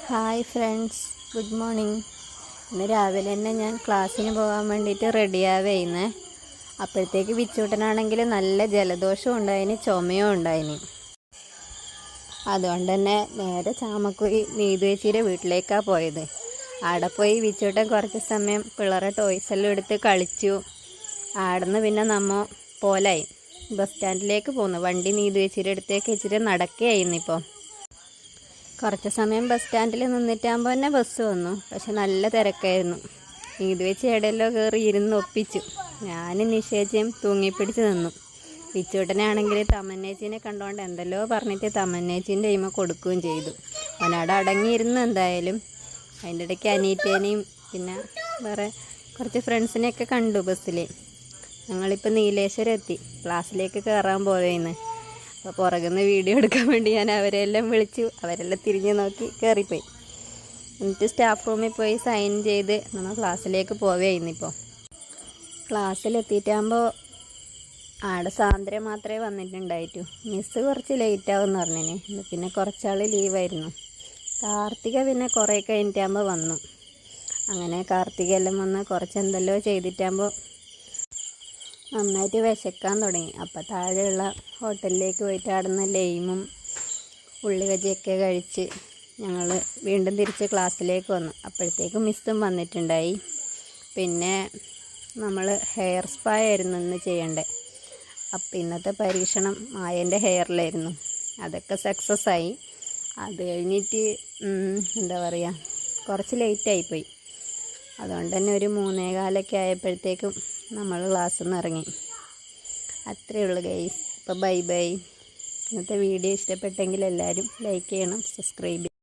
Hi friends, good morning. ഇന്ന് രാവിലെ തന്നെ ഞാൻ ക്ലാസ്സിന് പോകാൻ വേണ്ടിയിട്ട് റെഡിയാവുന്നേ. അപ്പോഴത്തേക്ക് വിച്ചൂട്ടനാണെങ്കിൽ നല്ല ജലദോഷവും ഉണ്ടായിന്, ചുമയും ഉണ്ടായിന്. അതുകൊണ്ട് തന്നെ നേരെ ചാമക്കുഴി നീതുവേച്ചിയുടെ വീട്ടിലേക്കാണ് പോയത്. അവിടെ പോയി വിച്ചൂട്ടൻ കുറച്ച് സമയം പിള്ളേരെ ടോയ്സെല്ലാം എടുത്ത് കളിച്ചു. ആടുന്ന് പിന്നെ നമ്മ പോലായി ബസ് സ്റ്റാൻഡിലേക്ക് പോന്നു. വണ്ടി നീതുവേച്ചിയുടെ അടുത്തേക്ക് വെച്ചിട്ട് നടക്കുകയായിരുന്നു. കുറച്ച് സമയം ബസ് സ്റ്റാൻഡിൽ നിന്നിട്ടാകുമ്പോൾ തന്നെ ബസ് വന്നു. പക്ഷെ നല്ല തിരക്കായിരുന്നു. നീതുവേച്ചി ഇടയിലോ കയറി ഇരുന്ന് ഒപ്പിച്ചു. ഞാനും നിഷേച്ചയും തൂങ്ങിപ്പിടിച്ച് നിന്നു. വിച്ചൂട്ടനാണെങ്കിൽ തമന്നേച്ചീനെ കണ്ടുകൊണ്ട് എന്തെല്ലോ പറഞ്ഞിട്ട് തമന്നേച്ചീൻ്റെ കൈമ കൊടുക്കുകയും ചെയ്തു. അവനവിടെ അടങ്ങിയിരുന്നു. എന്തായാലും അതിൻ്റെ ഇടയ്ക്ക് അനീറ്റേനെയും പിന്നെ വേറെ കുറച്ച് ഫ്രണ്ട്സിനെയൊക്കെ കണ്ടു ബസ്സിൽ. ഞങ്ങളിപ്പോൾ നീലേശ്വരം എത്തി. ക്ലാസ്സിലേക്ക് കയറാൻ പോവേന്ന്. അപ്പോൾ പുറകുന്ന വീഡിയോ എടുക്കാൻ വേണ്ടി ഞാൻ അവരെല്ലാം വിളിച്ചു. അവരെല്ലാം തിരിഞ്ഞ് നോക്കി കയറിപ്പോയി. എന്നിട്ട് സ്റ്റാഫ് റൂമിൽ പോയി സൈൻ ചെയ്ത് നമ്മൾ ക്ലാസ്സിലേക്ക് പോവുകയായിരുന്നിപ്പോൾ. ക്ലാസ്സിലെത്തിയിട്ടാകുമ്പോൾ ആടെ സാന്ദ്ര മാത്രമേ വന്നിട്ടുണ്ടായിട്ടു. മിസ്സ് കുറച്ച് ലേറ്റാവും എന്ന് പറഞ്ഞിന്. പിന്നെ കുറച്ചാൾ ലീവായിരുന്നു. കാർത്തിക പിന്നെ കുറേ കഴിഞ്ഞിട്ടാകുമ്പോൾ വന്നു. അങ്ങനെ കാർത്തിക എല്ലാം വന്ന് കുറച്ച് എന്തെല്ലോ ചെയ്തിട്ടാകുമ്പോൾ നന്നായിട്ട് വിശക്കാൻ തുടങ്ങി. അപ്പം താഴെയുള്ള ഹോട്ടലിലേക്ക് പോയിട്ട് അവിടുന്ന് ലൈമും ഉള്ളിവജിയൊക്കെ കഴിച്ച് ഞങ്ങൾ വീണ്ടും തിരിച്ച് ക്ലാസ്സിലേക്ക് വന്നു. അപ്പോഴത്തേക്കും മിസ്സും വന്നിട്ടുണ്ടായി. പിന്നെ നമ്മൾ ഹെയർ സ്പാ ആയിരുന്നു ഇന്ന് ചെയ്യേണ്ടത്. അപ്പം ഇന്നത്തെ പരീക്ഷണം മായൻ്റെ ഹെയറിലായിരുന്നു. അതൊക്കെ സക്സസ് ആയി. അത് കഴിഞ്ഞിട്ട് എന്താ പറയുക, കുറച്ച് ലേറ്റായിപ്പോയി. അതുകൊണ്ട് തന്നെ ഒരു 3:15 ആയപ്പോഴത്തേക്കും നമ്മൾ ക്ലാസ്സിൽ നിന്ന് ഇറങ്ങി. അത്രയേ ഉള്ളൂ ഗൈസ്. അപ്പോൾ ബൈ ബൈ. ഇന്നത്തെ വീഡിയോ ഇഷ്ടപ്പെട്ടെങ്കിൽ എല്ലാവരും ലൈക്ക് ചെയ്യണം, സബ്സ്ക്രൈബ് ചെയ്യണം.